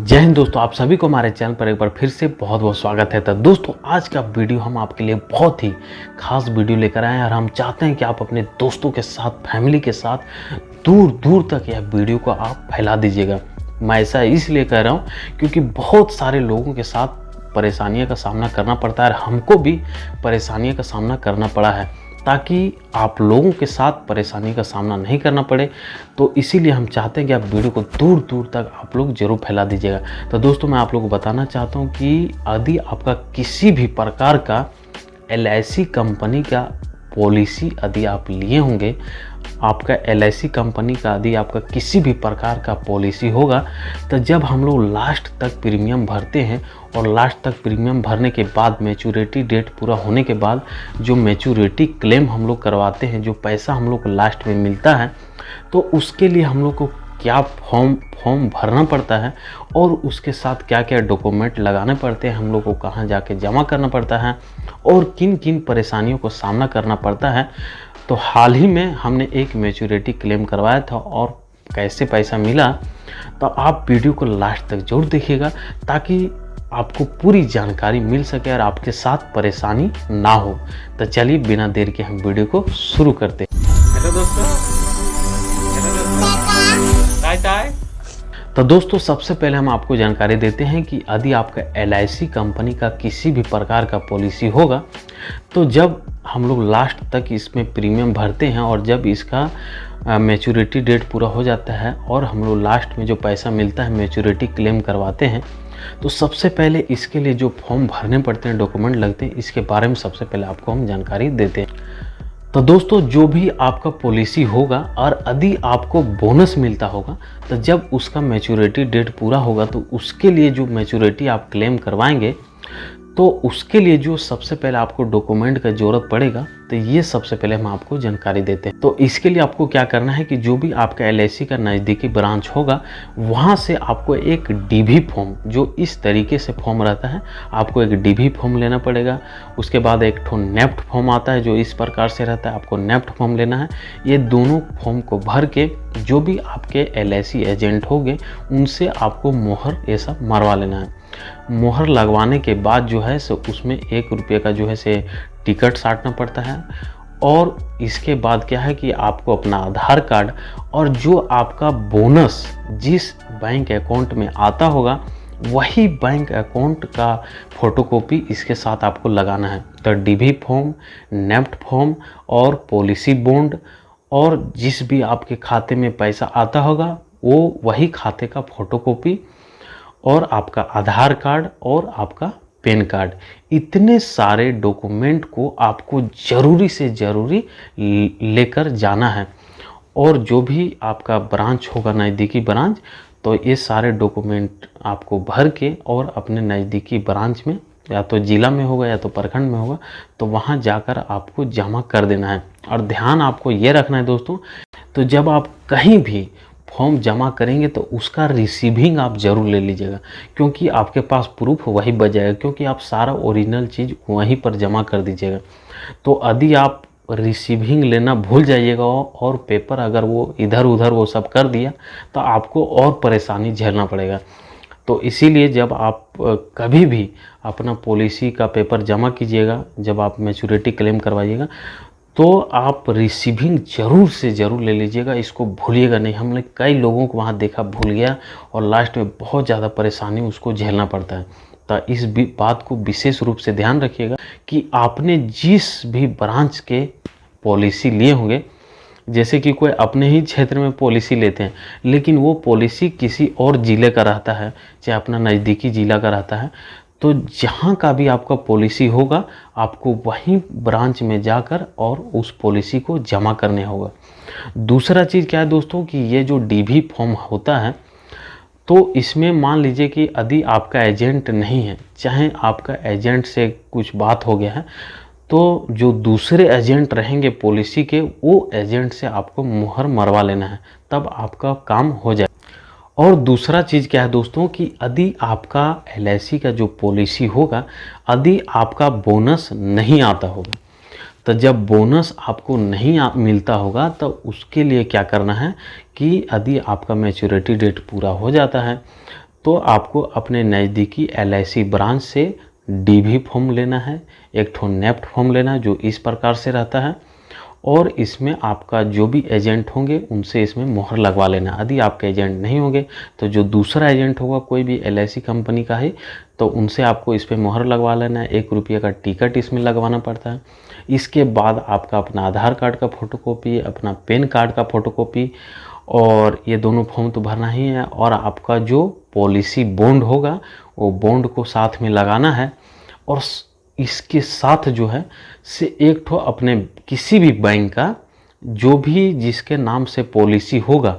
जय हिंद दोस्तों, आप सभी को हमारे चैनल पर एक बार फिर से बहुत बहुत स्वागत है। तो दोस्तों, आज का वीडियो हम आपके लिए बहुत ही खास वीडियो लेकर आए हैं और हम चाहते हैं कि आप अपने दोस्तों के साथ, फैमिली के साथ दूर दूर तक यह वीडियो को आप फैला दीजिएगा। मैं ऐसा इसलिए कह रहा हूँ क्योंकि बहुत सारे लोगों के साथ परेशानियों का सामना करना पड़ता है और हमको भी परेशानियों का सामना करना पड़ा है, ताकि आप लोगों के साथ परेशानी का सामना नहीं करना पड़े। तो इसीलिए हम चाहते हैं कि आप वीडियो को दूर दूर तक आप लोग ज़रूर फैला दीजिएगा। तो दोस्तों, मैं आप लोगों को बताना चाहता हूं कि यदि आपका किसी भी प्रकार का LIC कंपनी का पॉलिसी यदि आप लिए होंगे, आपका LIC कंपनी का यदि आपका किसी भी प्रकार का पॉलिसी होगा, तो जब हम लोग लास्ट तक प्रीमियम भरते हैं और लास्ट तक प्रीमियम भरने के बाद मैच्योरिटी डेट पूरा होने के बाद जो मैच्योरिटी क्लेम हम लोग करवाते हैं, जो पैसा हम लोग को लास्ट में मिलता है, तो उसके लिए हम लोग को क्या फॉर्म भरना पड़ता है और उसके साथ क्या क्या डॉक्यूमेंट लगाने पड़ते हैं, हम लोग को कहाँ जाके जमा करना पड़ता है और किन किन परेशानियों को सामना करना पड़ता है। तो हाल ही में हमने एक मैच्योरिटी क्लेम करवाया था और कैसे पैसा मिला, तो आप वीडियो को लास्ट तक जरूर देखिएगा ताकि आपको पूरी जानकारी मिल सके और आपके साथ परेशानी ना हो। तो चलिए बिना देर के हम वीडियो को शुरू करते हैं। हेलो दोस्तों, टाय तो दोस्तों, सबसे पहले हम आपको जानकारी देते हैं कि यदि आपका LIC कंपनी का किसी भी प्रकार का पॉलिसी होगा, तो जब हम लोग लास्ट तक इसमें प्रीमियम भरते हैं और जब इसका मैच्योरिटी डेट पूरा हो जाता है और हम लोग लास्ट में जो पैसा मिलता है मैच्योरिटी क्लेम करवाते हैं, तो सबसे पहले इसके लिए जो फॉर्म भरने पड़ते हैं, डॉक्यूमेंट लगते हैं, इसके बारे में सबसे पहले आपको हम जानकारी देते हैं। तो दोस्तों, जो भी आपका पॉलिसी होगा और यदि आपको बोनस मिलता होगा, तो जब उसका मैच्योरिटी डेट पूरा होगा तो उसके लिए जो मैच्योरिटी आप क्लेम करवाएंगे, तो उसके लिए जो सबसे पहले आपको डॉक्यूमेंट का ज़रूरत पड़ेगा, तो ये सबसे पहले हम आपको जानकारी देते हैं। तो इसके लिए आपको क्या करना है कि जो भी आपका LIC का नज़दीकी ब्रांच होगा, वहाँ से आपको एक DB फॉर्म, जो इस तरीके से फॉर्म रहता है, आपको एक DB फॉर्म लेना पड़ेगा। उसके बाद एक ठो नेफ्ट फॉर्म आता है जो इस प्रकार से रहता है, आपको नेफ्ट फॉर्म लेना है। ये दोनों फॉर्म को भर के जो भी आपके LIC एजेंट होंगे उनसे आपको मोहर ये सब मरवा लेना है। मोहर लगवाने के बाद जो है सो उसमें ₹1 का जो है से टिकट साटना पड़ता है। और इसके बाद क्या है कि आपको अपना आधार कार्ड और जो आपका बोनस जिस बैंक अकाउंट में आता होगा, वही बैंक अकाउंट का फोटोकॉपी इसके साथ आपको लगाना है। तो DB फॉर्म, नेफ्ट फॉर्म और पॉलिसी बॉन्ड और जिस भी आपके खाते में पैसा आता होगा, वो वही खाते का फोटोकॉपी और आपका आधार कार्ड और आपका पैन कार्ड, इतने सारे डॉक्यूमेंट को आपको ज़रूरी से ज़रूरी लेकर जाना है। और जो भी आपका ब्रांच होगा, नज़दीकी ब्रांच, तो ये सारे डॉक्यूमेंट आपको भर के और अपने नज़दीकी ब्रांच में, या तो ज़िला में होगा या तो प्रखंड में होगा, तो वहाँ जाकर आपको जमा कर देना है। और ध्यान आपको ये रखना है दोस्तों, तो जब आप कहीं भी फॉर्म जमा करेंगे तो उसका रिसीविंग आप ज़रूर ले लीजिएगा, क्योंकि आपके पास प्रूफ वही बच जाएगा, क्योंकि आप सारा ओरिजिनल चीज़ वहीं पर जमा कर दीजिएगा। तो यदि आप रिसीविंग लेना भूल जाइएगा और पेपर अगर वो इधर उधर वो सब कर दिया, तो आपको और परेशानी झेलना पड़ेगा। तो इसीलिए जब आप कभी भी अपना पॉलिसी का पेपर जमा कीजिएगा, जब आप मैच्योरिटी क्लेम करवाइएगा, तो आप रिसीविंग ज़रूर से ज़रूर ले लीजिएगा, इसको भूलिएगा नहीं। हमने कई लोगों को वहाँ देखा भूल गया और लास्ट में बहुत ज़्यादा परेशानी उसको झेलना पड़ता है। तो इस बात को विशेष रूप से ध्यान रखिएगा कि आपने जिस भी ब्रांच के पॉलिसी लिए होंगे, जैसे कि कोई अपने ही क्षेत्र में पॉलिसी लेते हैं, लेकिन वो पॉलिसी किसी और ज़िले का रहता है, चाहे अपना नज़दीकी ज़िला का रहता है, तो जहाँ का भी आपका पॉलिसी होगा, आपको वहीं ब्रांच में जाकर और उस पॉलिसी को जमा करने होगा। दूसरा चीज़ क्या है दोस्तों कि ये जो DB फॉर्म होता है, तो इसमें मान लीजिए कि यदि आपका एजेंट नहीं है, चाहे आपका एजेंट से कुछ बात हो गया है, तो जो दूसरे एजेंट रहेंगे पॉलिसी के, वो एजेंट से आपको मुहर मरवा लेना है, तब आपका काम हो जाए। और दूसरा चीज़ क्या है दोस्तों कि यदि आपका LIC का जो पॉलिसी होगा, यदि आपका बोनस नहीं आता होगा, तो जब बोनस आपको नहीं मिलता होगा, तो उसके लिए क्या करना है कि यदि आपका मैच्योरिटी डेट पूरा हो जाता है, तो आपको अपने नज़दीकी LIC ब्रांच से DV फॉर्म लेना है, एक ठो नेफ्ट फॉर्म लेना है जो इस प्रकार से रहता है, और इसमें आपका जो भी एजेंट होंगे उनसे इसमें मोहर लगवा लेना। यदि आपके एजेंट नहीं होंगे तो जो दूसरा एजेंट होगा कोई भी LIC कंपनी का है तो उनसे आपको इस पर मोहर लगवा लेना है। 1 रुपये का टिकट इसमें लगवाना पड़ता है। इसके बाद आपका अपना आधार कार्ड का फ़ोटोकॉपी, अपना पैन कार्ड का फ़ोटोकॉपी, और ये दोनों फॉर्म तो भरना ही है, और आपका जो पॉलिसी बॉन्ड होगा वो बॉन्ड को साथ में लगाना है। और इसके साथ जो है से एक ठो अपने किसी भी बैंक का जो भी जिसके नाम से पॉलिसी होगा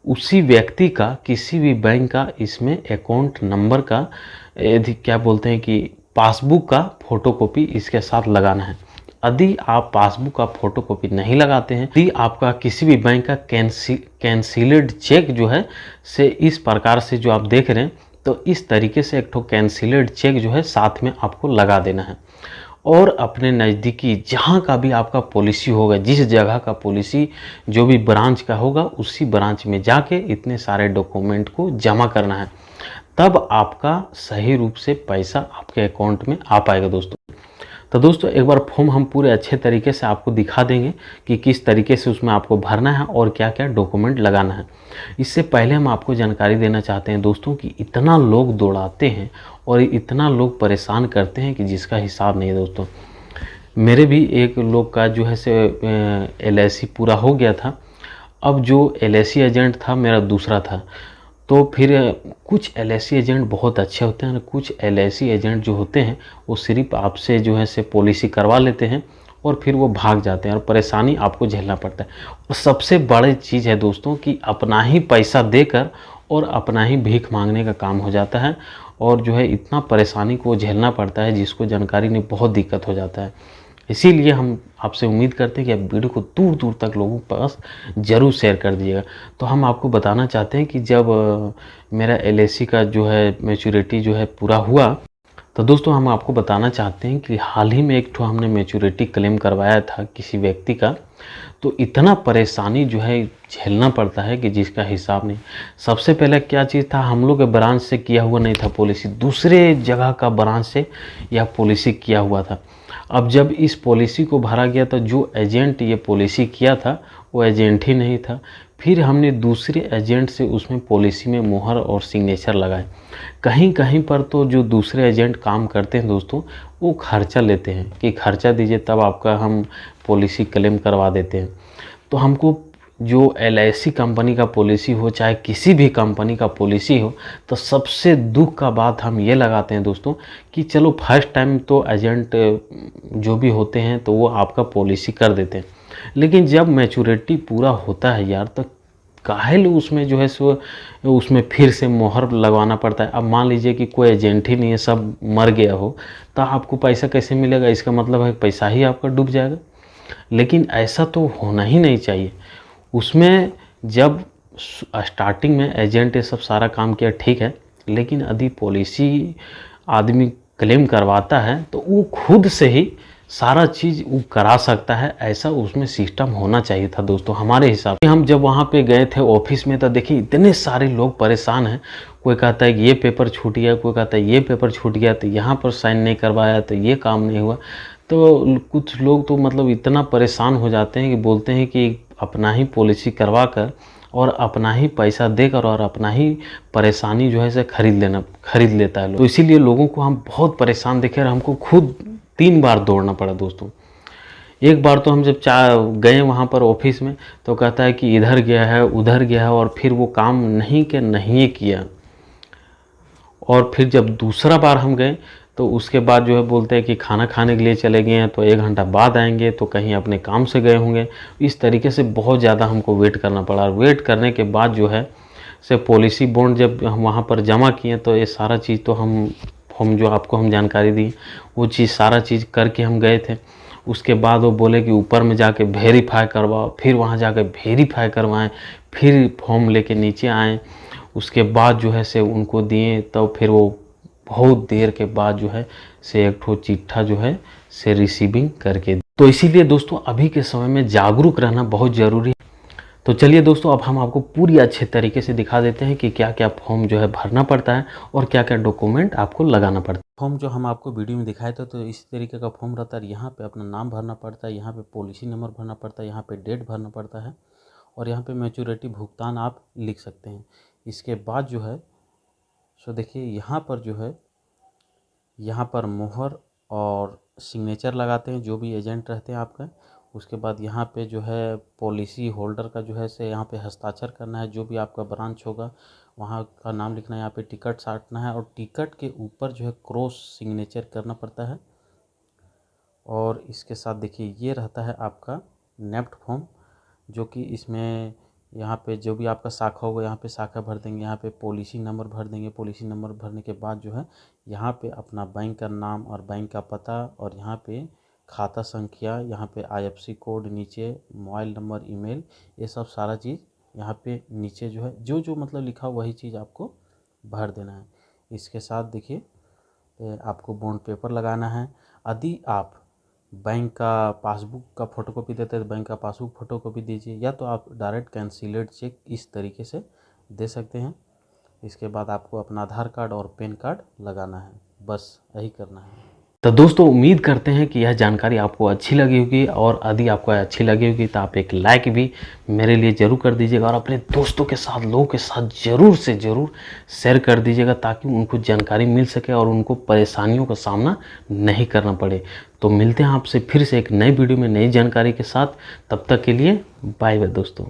उसी व्यक्ति का किसी भी बैंक का इसमें अकाउंट नंबर का क्या बोलते हैं कि पासबुक का फ़ोटोकॉपी इसके साथ लगाना है। यदि आप पासबुक का फ़ोटोकॉपी नहीं लगाते हैं, यदि आपका किसी भी बैंक का कैंसिल्ड चेक जो है से इस प्रकार से जो आप देख रहे हैं, तो इस तरीके से एक ठो कैंसिल्ड चेक जो है साथ में आपको लगा देना है। और अपने नज़दीकी जहाँ का भी आपका पॉलिसी होगा, जिस जगह का पॉलिसी जो भी ब्रांच का होगा उसी ब्रांच में जाके इतने सारे डॉक्यूमेंट को जमा करना है, तब आपका सही रूप से पैसा आपके अकाउंट में आ पाएगा दोस्तों। तो दोस्तों एक बार फॉर्म हम पूरे अच्छे तरीके से आपको दिखा देंगे कि किस तरीके से उसमें आपको भरना है और क्या क्या डॉक्यूमेंट लगाना है। इससे पहले हम आपको जानकारी देना चाहते हैं दोस्तों कि इतना लोग दौड़ाते हैं और इतना लोग परेशान करते हैं कि जिसका हिसाब नहीं है दोस्तों। मेरे भी एक लोग का जो है से LIC पूरा हो गया था। अब जो LIC एजेंट था मेरा दूसरा था, तो फिर कुछ LIC एजेंट बहुत अच्छे होते हैं, कुछ LIC एजेंट जो होते हैं वो सिर्फ आपसे जो है से पॉलिसी करवा लेते हैं और फिर वो भाग जाते हैं और परेशानी आपको झेलना पड़ता है। और सबसे बड़ी चीज़ है दोस्तों कि अपना ही पैसा देकर और अपना ही भीख मांगने का काम हो जाता है, और जो है इतना परेशानी को झेलना पड़ता है जिसको जानकारी नहीं, बहुत दिक्कत हो जाता है। इसीलिए हम आपसे उम्मीद करते हैं कि आप वीडियो को दूर दूर तक लोगों के पास ज़रूर शेयर कर दीजिएगा। तो हम आपको बताना चाहते हैं कि जब मेरा LIC का जो है मैच्योरिटी जो है पूरा हुआ, तो दोस्तों हम आपको बताना चाहते हैं कि हाल ही में एक ठो हमने मैच्योरिटी क्लेम करवाया था किसी व्यक्ति का। तो इतना परेशानी जो है झेलना पड़ता है कि जिसका हिसाब नहीं। सबसे पहले क्या चीज़ था, हम लोग के ब्रांच से किया हुआ नहीं था पॉलिसी, दूसरे जगह का ब्रांच से यह पॉलिसी किया हुआ था। अब जब इस पॉलिसी को भरा गया तो जो एजेंट ये पॉलिसी किया था वो एजेंट ही नहीं था। फिर हमने दूसरे एजेंट से उसमें पॉलिसी में मोहर और सिग्नेचर लगाए। कहीं कहीं पर तो जो दूसरे एजेंट काम करते हैं दोस्तों वो खर्चा लेते हैं कि खर्चा दीजिए तब आपका हम पॉलिसी क्लेम करवा देते हैं। तो हमको जो LIC कंपनी का पॉलिसी हो चाहे किसी भी कंपनी का पॉलिसी हो, तो सबसे दुख का बात हम ये लगाते हैं दोस्तों कि चलो फर्स्ट टाइम तो एजेंट जो भी होते हैं तो वो आपका पॉलिसी कर देते हैं, लेकिन जब मैच्योरिटी पूरा होता है यार तो काहे उसमें जो है सो उसमें फिर से मोहर लगवाना पड़ता है। अब मान लीजिए कि कोई एजेंट ही नहीं है, सब मर गया हो, तो आपको पैसा कैसे मिलेगा? इसका मतलब है पैसा ही आपका डूब जाएगा। लेकिन ऐसा तो होना ही नहीं चाहिए। उसमें जब स्टार्टिंग में एजेंट ये सब सारा काम किया ठीक है, लेकिन यदि पॉलिसी आदमी क्लेम करवाता है तो वो खुद से ही सारा चीज़ वो करा सकता है, ऐसा उसमें सिस्टम होना चाहिए था दोस्तों हमारे हिसाब से। हम जब वहाँ पे गए थे ऑफिस में तो देखिए इतने सारे लोग परेशान हैं। कोई कहता है कि ये पेपर छूट गया, कोई कहता है ये पेपर छूट गया, तो यहाँ पर साइन नहीं करवाया तो ये काम नहीं हुआ। तो कुछ लोग तो मतलब इतना परेशान हो जाते हैं कि बोलते हैं कि अपना ही पॉलिसी करवा कर और अपना ही पैसा देकर और अपना ही परेशानी जो है से खरीद लेता है लोग। तो इसीलिए लोगों को हम बहुत परेशान देखे और हमको खुद 3 बार दौड़ना पड़ा दोस्तों। एक बार तो हम जब गए वहाँ पर ऑफिस में तो कहता है कि इधर गया है उधर गया है, और फिर वो काम नहीं के नहीं किया। और फिर जब दूसरा बार हम गए तो उसके बाद जो है बोलते हैं कि खाना खाने के लिए चले गए हैं तो 1 घंटा बाद आएंगे, तो कहीं अपने काम से गए होंगे। इस तरीके से बहुत ज़्यादा हमको वेट करना पड़ा। वेट करने के बाद जो है से पॉलिसी बॉन्ड जब हम वहाँ पर जमा किए तो ये सारा चीज़ तो हम जो आपको हम जानकारी दी वो चीज़ सारा चीज़ करके हम गए थे। उसके बाद वो बोले कि ऊपर में जाके वेरीफाई करवाओ, फिर वहाँ जाके वेरीफाई करवाएं, फिर फॉर्म लेके नीचे आएँ। उसके बाद जो है से उनको दिए, तब फिर वो बहुत देर के बाद जो है से एक ठो चिट्ठा जो है से रिसीविंग करके। तो इसीलिए दोस्तों अभी के समय में जागरूक रहना बहुत ज़रूरी है। तो चलिए दोस्तों, अब हम आपको पूरी अच्छे तरीके से दिखा देते हैं कि क्या क्या फॉर्म जो है भरना पड़ता है और क्या क्या डॉक्यूमेंट आपको लगाना पड़ता है। फॉर्म जो हम आपको वीडियो में दिखाए थे तो इस तरीके का फॉर्म रहता है। यहाँ पे अपना नाम भरना पड़ता है, यहाँ पे पॉलिसी नंबर भरना पड़ता है, यहाँ पे डेट भरना पड़ता है और यहाँ पे मैच्योरिटी भुगतान आप लिख सकते हैं। इसके बाद जो है सो देखिए यहाँ पर जो है, यहाँ पर मोहर और सिग्नेचर लगाते हैं जो भी एजेंट रहते हैं आपका। उसके बाद यहाँ पे जो है पॉलिसी होल्डर का जो है से यहाँ पे हस्ताक्षर करना है। जो भी आपका ब्रांच होगा वहाँ का नाम लिखना है, यहाँ पे टिकट साटना है और टिकट के ऊपर जो है क्रॉस सिग्नेचर करना पड़ता है। और इसके साथ देखिए ये रहता है आपका नेफ्ट फॉर्म, जो कि इसमें यहाँ पे जो भी आपका शाखा होगा यहाँ पे शाखा भर देंगे, यहाँ पे पॉलिसी नंबर भर देंगे। पॉलिसी नंबर भरने के बाद जो है यहाँ पे अपना बैंक का नाम और बैंक का पता और यहाँ पे खाता संख्या, यहाँ पे IFSC कोड, नीचे मोबाइल नंबर, ईमेल, ये सब सारा चीज़ यहाँ पे नीचे जो है जो जो मतलब लिखा हो वही चीज़ आपको भर देना है। इसके साथ देखिए आपको बॉन्ड पेपर लगाना है। यदि आप बैंक का पासबुक का फ़ोटोकॉपी देते हैं तो बैंक का पासबुक फ़ोटोकॉपी दीजिए, या तो आप डायरेक्ट कैंसिलेड चेक इस तरीके से दे सकते हैं। इसके बाद आपको अपना आधार कार्ड और पैन कार्ड लगाना है, बस यही करना है। तो दोस्तों उम्मीद करते हैं कि यह जानकारी आपको अच्छी लगी होगी, और यदि आपको अच्छी लगी होगी तो आप एक लाइक भी मेरे लिए ज़रूर कर दीजिएगा और अपने दोस्तों के साथ, लोगों के साथ ज़रूर से ज़रूर शेयर कर दीजिएगा ताकि उनको जानकारी मिल सके और उनको परेशानियों का सामना नहीं करना पड़े। तो मिलते हैं आपसे फिर से एक नई वीडियो में नई जानकारी के साथ। तब तक के लिए बाय बाय दोस्तों।